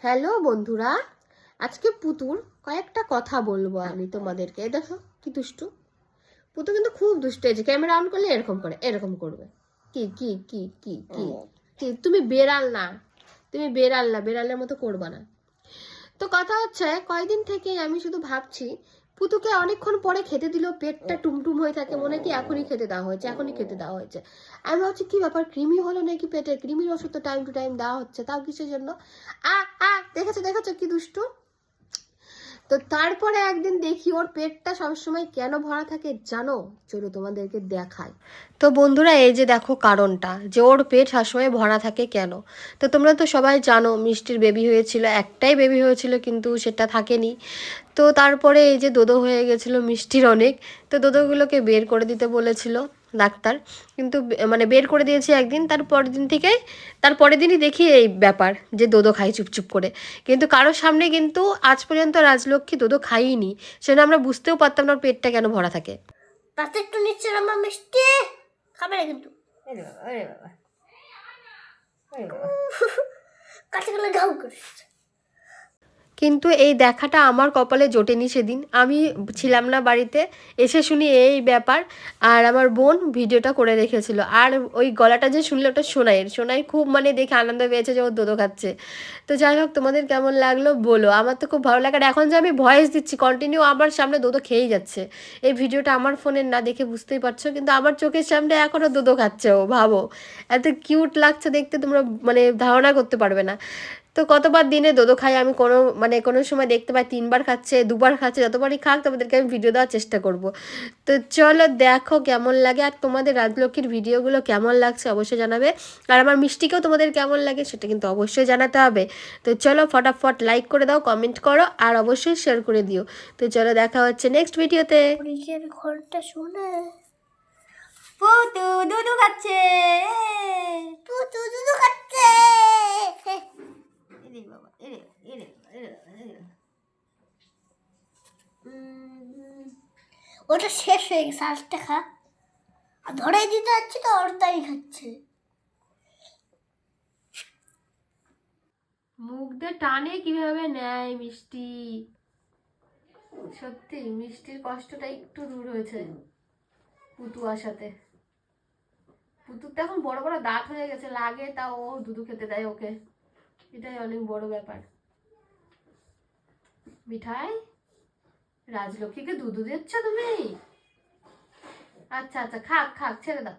Hello বন্ধুরা, আজকে পুতুর কয়েকটা কথা বলবো আমি তোমাদেরকে। দেখো কি দুষ্টু পুতু, কিন্তু খুব দুষ্টু হয়েছে। ক্যামেরা অন করলে এরকম করে, এরকম করবে। কি কি কি কি কি কি তুমি বেড়াল না, তুমি বেড়াল না, বেড়ালের মতো করবা না। তো কথা হচ্ছে, কয়েকদিন থেকে আমি শুধু ভাবছি, পুতুকে অনেকক্ষণ পরে খেতে দিলেও পেটটা টুমটুম হয়ে থাকে, মনে কি এখনই খেতে দেওয়া হয়েছে, এখনই খেতে দেওয়া হয়েছে। আমি ভাবছি কি ব্যাপার, কৃমি হলো নাকি পেটে? কৃমির ওষুধ তো টাইম টু টাইম দেওয়া হচ্ছে, তাও কিসের জন্য? আ আ দেখেছো দেখেছো কি দুষ্টু। তো তারপরে একদিন দেখি ওর পেটটা সবসময় কেন ভরা থাকে জানো? চলো তোমাদেরকে দেখাই। তো বন্ধুরা, এই যে দেখো কারণটা, যে ওর পেট সবসময় ভরা থাকে কেন। তো তোমরা তো সবাই জানো, মিষ্টির বেবি হয়েছিল, একটাই বেবি হয়েছিল, কিন্তু সেটা থাকেনি। তো তারপরে এই যে দোদো হয়ে গেছিলো মিষ্টির অনেক। তো দোদোগুলোকে বের করে দিতে বলেছিল ডাক্তার, কিন্তু মানে বের করে দিয়েছি একদিন, তারপরের দিনই দেখি এই ব্যাপার, যে দোদো খাই চুপচুপ করে। কিন্তু কারোর সামনে কিন্তু আজ পর্যন্ত রাজলক্ষ্মী দোদো খাইনি, সেটা আমরা বুঝতেও পারতাম না ওর পেটটা কেন ভরা থাকে। তাতে একটু নিচ্ছে আমার মিষ্টি খাবে না কিন্তু। কাছে গেলে ঘাউ করে। কিন্তু এই দেখাটা আমার কপালে জোটেনি সেদিন, আমি ছিলাম না বাড়িতে, এসে শুনি এই ব্যাপার। আর আমার বোন ভিডিওটা করে রেখেছিল, আর ওই গলাটা যে শুনলে ওটা সোনাই খুব মানে দেখে আনন্দ পেয়েছে যে ও দোদো খাচ্ছে। তো যাই হোক, তোমাদের কেমন লাগলো বলো, আমার তো খুব ভালো লাগে। আর এখন যে আমি ভয়েস দিচ্ছি কন্টিনিউ, আমার সামনে দোদো খেয়েই যাচ্ছে। এই ভিডিওটা আমার ফোনের না, দেখে বুঝতেই পারছো, কিন্তু আমার চোখের সামনে এখনও দোদো খাচ্ছে ও। ভাবো এত কিউট লাগছে দেখতে, তোমরা মানে ধারণা করতে পারবে না। তো কতবার দিনে দোদো খাই আমি, কোনো সময় দেখতে পাই 3বার খাচ্ছে, 2বার খাচ্ছে, যতবারই খাক তোমাদেরকে আমি ভিডিও দেওয়ার চেষ্টা করব। তো চলো দেখো কেমন লাগে, আর তোমাদের রাজলক্ষ্মীর ভিডিওগুলো কেমন লাগছে অবশ্যই জানাবে। আর আমার মিষ্টিকেও তোমাদের কেমন লাগে সেটা কিন্তু অবশ্যই জানাতে হবে। তো চলো ফটাফট লাইক করে দাও, কমেন্ট করো, আর অবশ্যই শেয়ার করে দিও। তো চলো দেখা হচ্ছে নেক্সট ভিডিওতে। নিজের ঘরটা শুনে পুতু দুধু খাচ্ছে, পুতু দুধু খাচ্ছে। এরে বাবা, এরে এরে এরে এরে। ওটা শেষ হয়ে গেছে, আরেকটা খা। আর ধরাই দিতে যাচ্ছি তো, ওর তাই খাচ্ছে। মুখ দিয়ে টানে কিভাবে নেয় মিষ্টি। সত্যি মিষ্টির কষ্টটা একটু দূর হয়েছে পুতু আসাতে। পুতুর তো এখন বড় বড় দাঁত হয়ে গেছে, লাগে তা ও দুধু খেতে দেয় ওকে, এটাই অনেক বড় ব্যাপার। মিঠাই, রাজলক্ষ্মীকে দুধু দিচ্ছ তুমি? আচ্ছা আচ্ছা, খাক খাক, ছেড়ে দাও।